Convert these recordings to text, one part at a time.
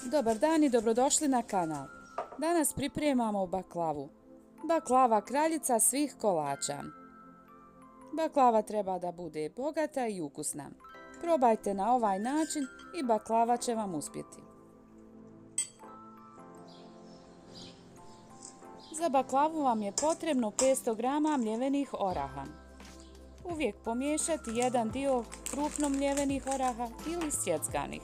Dobar dan i dobrodošli na kanal. Danas pripremamo baklavu. Baklava kraljica svih kolača. Baklava treba da bude bogata i ukusna. Probajte na ovaj način i baklava će vam uspjeti. Za baklavu vam je potrebno 500 g mljevenih oraha. Uvijek pomiješati jedan dio krupno mljevenih oraha ili sjeckanih.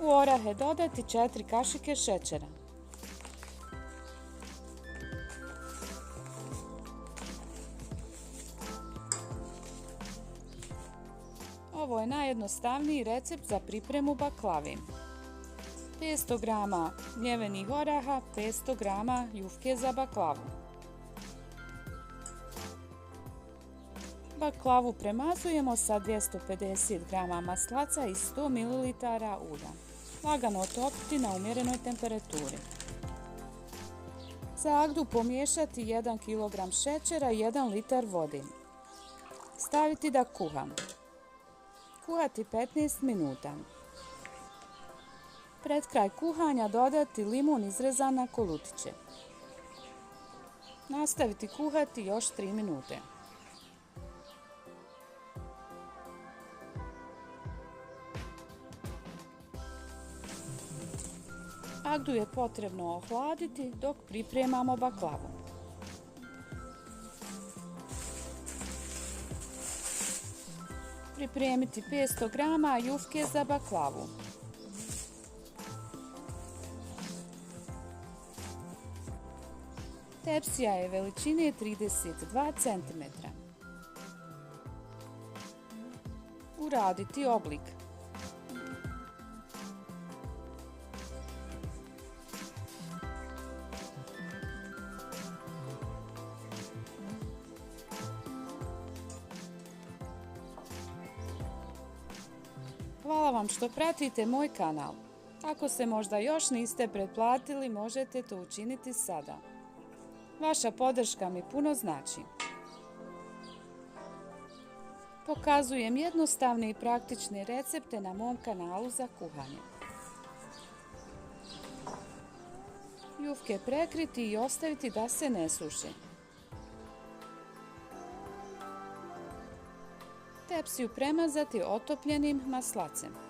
U orahe dodati 4 kašike šećera. Ovo je najjednostavniji recept za pripremu baklave. 500 g mljevenih oraha, 500 g jufke za baklavu. Baklavu premazujemo sa 250 g maslaca i 100 ml ulja. Lagano otopiti na umjerenoj temperaturi. Za agdu pomiješati 1 kg šećera i 1 litar vode. Staviti da kuha. Kuhati 15 minuta. Pred kraj kuhanja dodati limun izrezan na kolutiće. Nastaviti kuhati još 3 minute. Agdu je potrebno ohladiti dok pripremamo baklavu. Pripremiti 500 g jufke za baklavu. Tepsija je veličine 32 cm. Uraditi oblik. Hvala vam što pratite moj kanal. Ako se možda još niste pretplatili, možete to učiniti sada. Vaša podrška mi puno znači. Pokazujem jednostavne i praktične recepte na mom kanalu za kuhanje. Jufke prekriti i ostaviti da se ne suše. Tepsiju premazati otopljenim maslacem.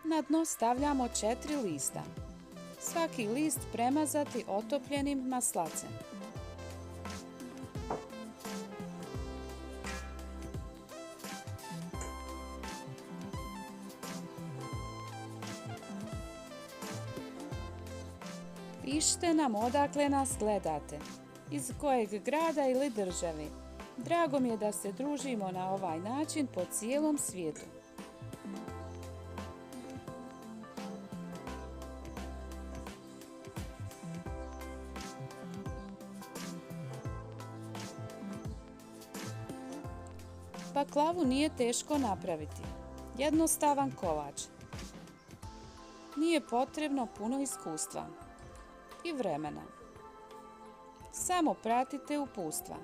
Na dno stavljamo 4 lista. Svaki list premazati otopljenim maslacem. Pišite nam odakle nas gledate, iz kojeg grada ili države. Drago mi je da se družimo na ovaj način po cijelom svijetu. Baklavu nije teško napraviti. Jednostavan kolač. Nije potrebno puno iskustva i vremena. Samo pratite uputstva.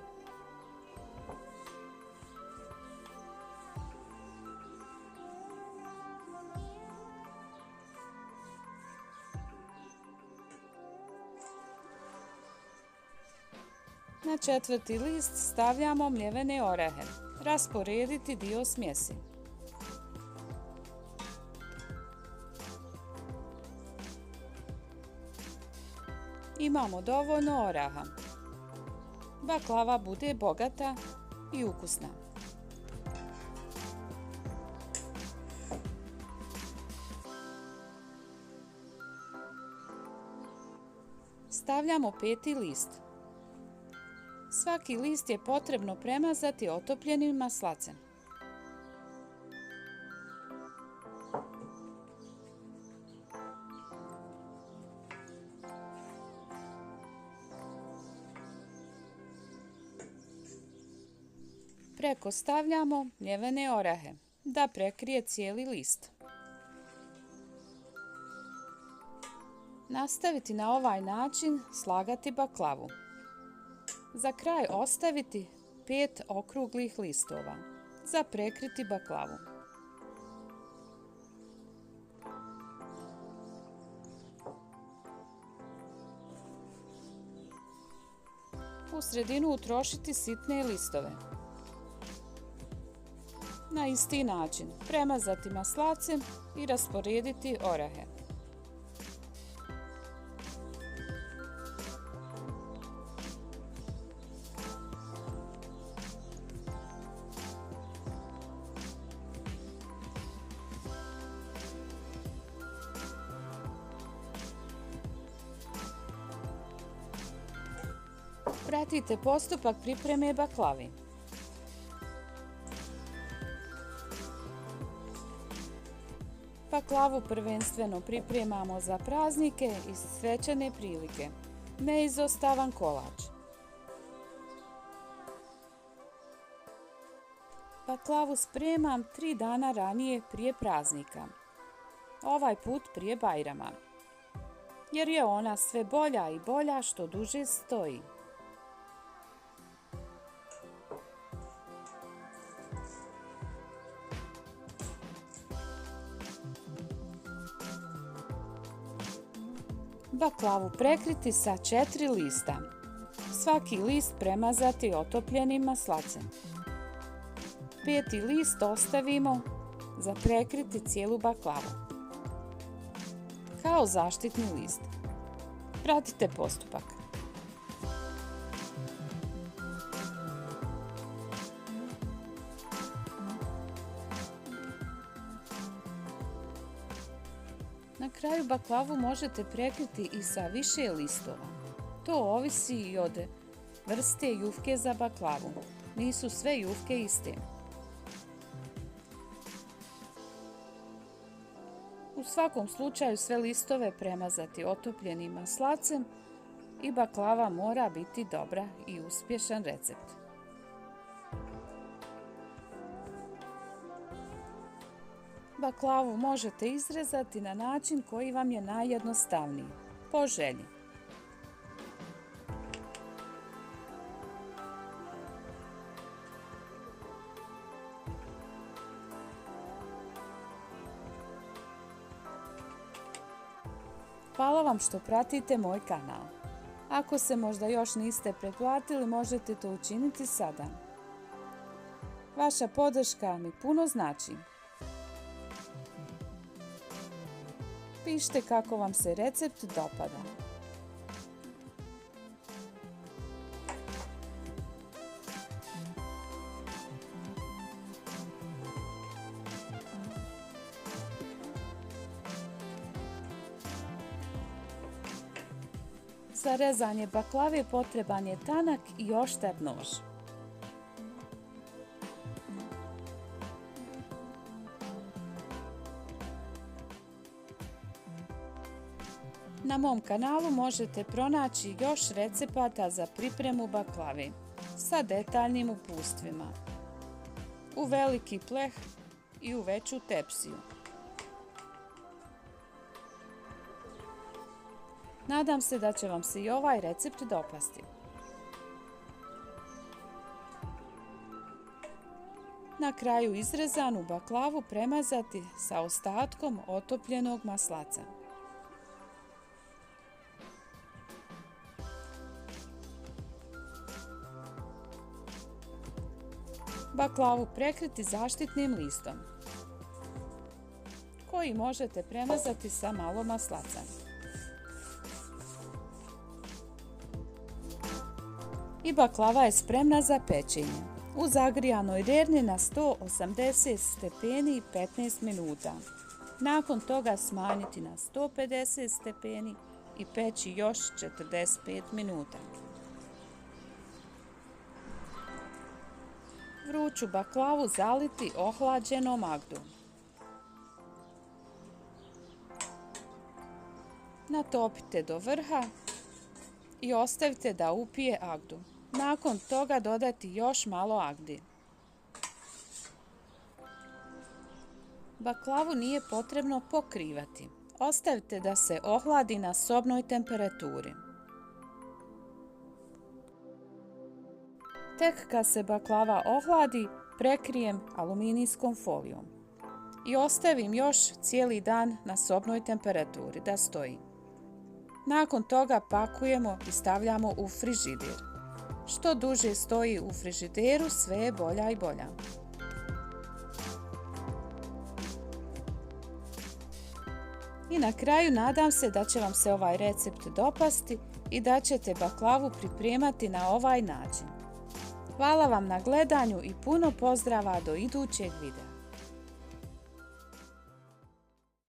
Na 4. list stavljamo mljevene orahe. Rasporediti dio smjesi. Imamo dovoljno oraha. Baklava bude bogata i ukusna. Stavljamo 5. list. Svaki list je potrebno premazati otopljenim maslacem. Preko stavljamo mljevene orahe da prekrije cijeli list. Nastaviti na ovaj način slagati baklavu. Za kraj ostaviti 5 okruglih listova za prekriti baklavu. U sredinu utrošiti sitne listove. Na isti način premazati maslacem i rasporediti orahe. Pratite postupak pripreme baklavi. Baklavu prvenstveno pripremamo za praznike i svečane prilike. Neizostavan kolač. Baklavu spremam 3 dana ranije prije praznika. Ovaj put prije Bajrama. Jer je ona sve bolja i bolja što duže stoji. Baklavu prekriti sa 4 lista. Svaki list premazati otopljenim maslacem. 5. list ostavimo za prekriti cijelu baklavu. Kao zaštitni list. Pratite postupak. Na kraju baklavu možete prekriti i sa više listova. To ovisi i od vrste jufke za baklavu. Nisu sve jufke iste. U svakom slučaju sve listove premazati otopljenim maslacem i baklava mora biti dobra i uspješan recept. Baklavu možete izrezati na način koji vam je najjednostavniji, po želji. Hvala vam što pratite moj kanal. Ako se možda još niste pretplatili, možete to učiniti sada. Vaša podrška mi puno znači. Pišite kako vam se recept dopada. Za rezanje baklave potreban je tanak i oštar nož. Na mom kanalu možete pronaći još recepata za pripremu baklave sa detaljnim uputstvima u veliki pleh i u veću tepsiju. Nadam se da će vam se i ovaj recept dopasti. Na kraju izrezanu baklavu premazati sa ostatkom otopljenog maslaca. Baklavu prekriti zaštitnim listom koji možete premazati sa malo maslaca. I baklava je spremna za pečenje. U zagrijanoj rerni na 180 stepeni 15 minuta. Nakon toga smanjiti na 150 stepeni i peći još 45 minuta. Vruću baklavu zaliti ohlađenom agdom. Natopite do vrha i ostavite da upije agdu. Nakon toga dodati još malo agdi. Baklavu nije potrebno pokrivati. Ostavite da se ohladi na sobnoj temperaturi. Tek kad se baklava ohladi, prekrijem aluminijskom folijom i ostavim još cijeli dan na sobnoj temperaturi da stoji. Nakon toga pakujemo i stavljamo u frižider. Što duže stoji u frižideru, sve je bolja i bolja. I na kraju nadam se da će vam se ovaj recept dopasti i da ćete baklavu pripremati na ovaj način. Hvala vam na gledanju i puno pozdrava do idućeg videa.